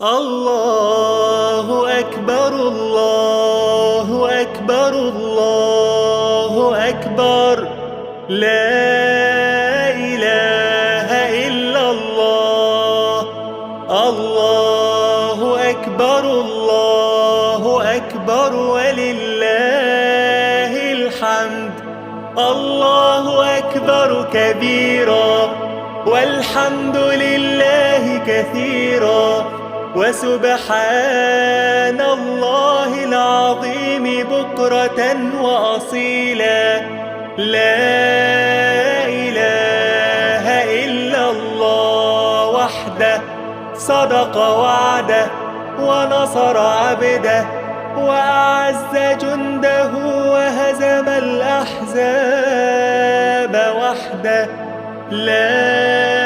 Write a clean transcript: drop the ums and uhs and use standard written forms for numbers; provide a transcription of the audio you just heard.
الله أكبر الله أكبر الله أكبر، لا إله إلا الله. الله أكبر الله أكبر ولله الحمد. الله أكبر كبيرا والحمد لله كثيرا، وسبحان الله العظيم بكرة وأصيلا. لا إله إلا الله وحده، صدق وعده ونصر عبده وأعز جنده وهزم الأحزاب وحده. لا